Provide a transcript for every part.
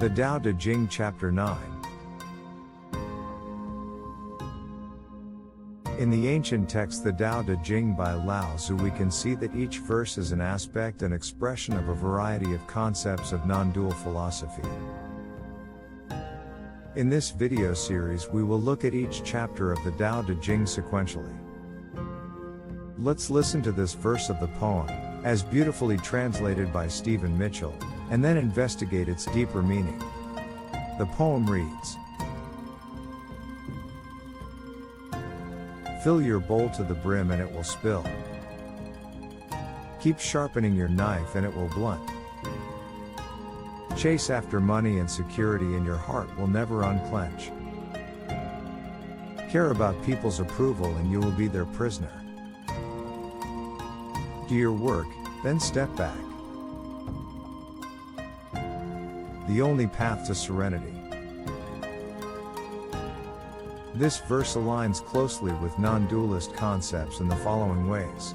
The Tao Te Ching Chapter 9. In the ancient text the Tao Te Ching by Lao Tzu, we can see that each verse is an aspect and expression of a variety of concepts of non-dual philosophy. In this video series we will look at each chapter of the Tao Te Ching sequentially. Let's listen to this verse of the poem, as beautifully translated by Stephen Mitchell, and then investigate its deeper meaning. The poem reads: Fill your bowl to the brim and it will spill. Keep sharpening your knife and it will blunt. Chase after money and security and your heart will never unclench. Care about people's approval and you will be their prisoner. Do your work, then step back. The only path to serenity. This verse aligns closely with non-dualist concepts in the following ways.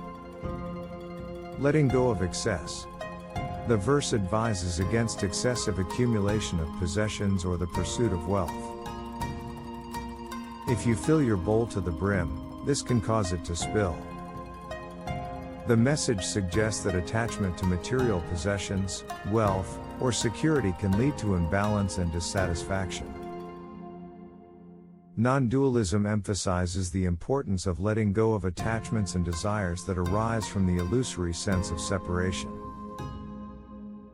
Letting go of excess. The verse advises against excessive accumulation of possessions or the pursuit of wealth. If you fill your bowl to the brim, this can cause it to spill. The message suggests that attachment to material possessions, wealth, or security can lead to imbalance and dissatisfaction. Non-dualism emphasizes the importance of letting go of attachments and desires that arise from the illusory sense of separation.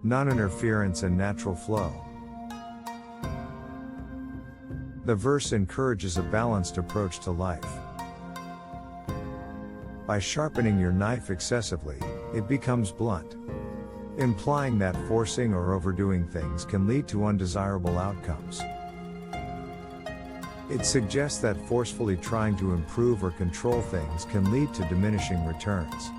Non-interference and natural flow. The verse encourages a balanced approach to life. By sharpening your knife excessively, it becomes blunt, implying that forcing or overdoing things can lead to undesirable outcomes. It suggests that forcefully trying to improve or control things can lead to diminishing returns.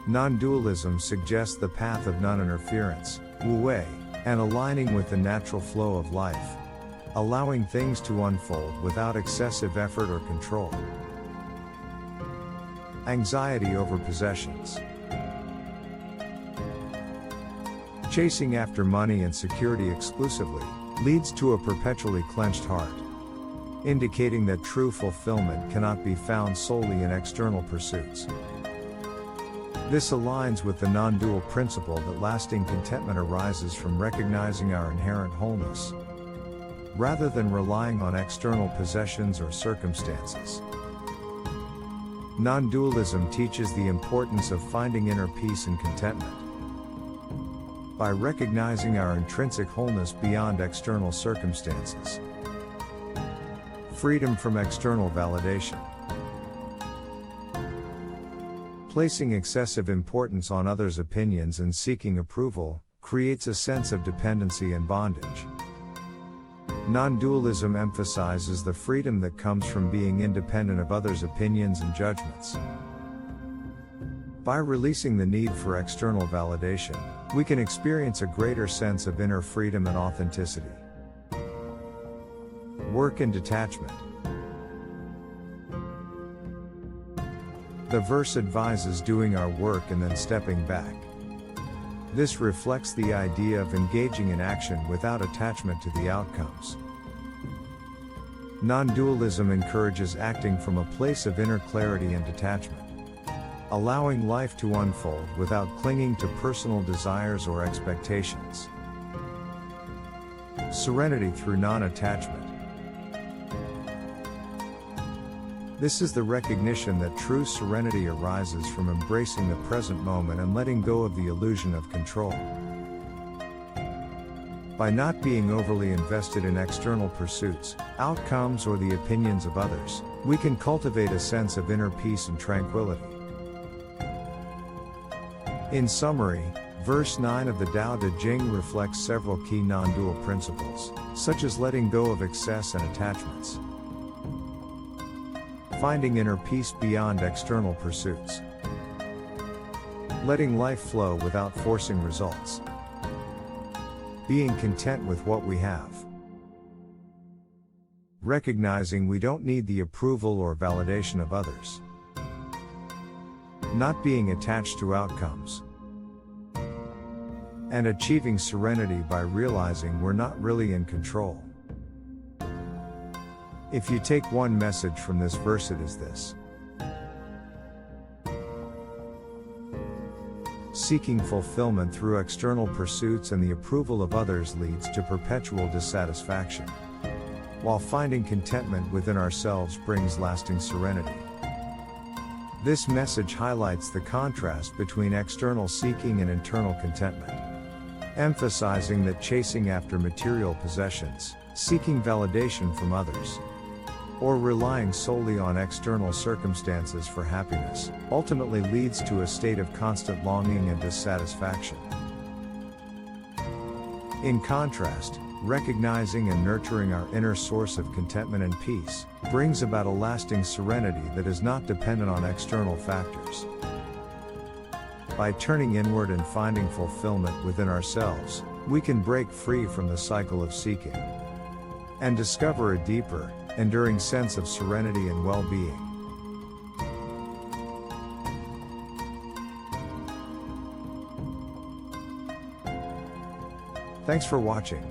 Non-dualism suggests the path of non-interference, wu-wei, and aligning with the natural flow of life, allowing things to unfold without excessive effort or control. Anxiety over possessions. Chasing after money and security exclusively leads to a perpetually clenched heart, indicating that true fulfillment cannot be found solely in external pursuits. This aligns with the non-dual principle that lasting contentment arises from recognizing our inherent wholeness, rather than relying on external possessions or circumstances. Non-dualism teaches the importance of finding inner peace and contentment. By recognizing our intrinsic wholeness beyond external circumstances. Freedom from external validation. Placing excessive importance on others' opinions and seeking approval creates a sense of dependency and bondage. Non-dualism emphasizes the freedom that comes from being independent of others' opinions and judgments. By releasing the need for external validation, we can experience a greater sense of inner freedom and authenticity. Work and detachment. The verse advises doing our work and then stepping back. This reflects the idea of engaging in action without attachment to the outcomes. Non-dualism encourages acting from a place of inner clarity and detachment, allowing life to unfold without clinging to personal desires or expectations. Serenity through non-attachment. This is the recognition that true serenity arises from embracing the present moment and letting go of the illusion of control. By not being overly invested in external pursuits, outcomes, or the opinions of others, we can cultivate a sense of inner peace and tranquility. In summary, verse 9 of the Tao Te Ching reflects several key non-dual principles, such as letting go of excess and attachments, finding inner peace beyond external pursuits, letting life flow without forcing results, being content with what we have, recognizing we don't need the approval or validation of others, not being attached to outcomes, and achieving serenity by realizing we're not really in control. If you take one message from this verse, it is this: seeking fulfillment through external pursuits and the approval of others leads to perpetual dissatisfaction, while finding contentment within ourselves brings lasting serenity. This message highlights the contrast between external seeking and internal contentment, emphasizing that chasing after material possessions, seeking validation from others, or relying solely on external circumstances for happiness, ultimately leads to a state of constant longing and dissatisfaction. In contrast, recognizing and nurturing our inner source of contentment and peace brings about a lasting serenity that is not dependent on external factors. By turning inward and finding fulfillment within ourselves, we can break free from the cycle of seeking and discover a deeper, enduring sense of serenity and well-being. Thanks for watching.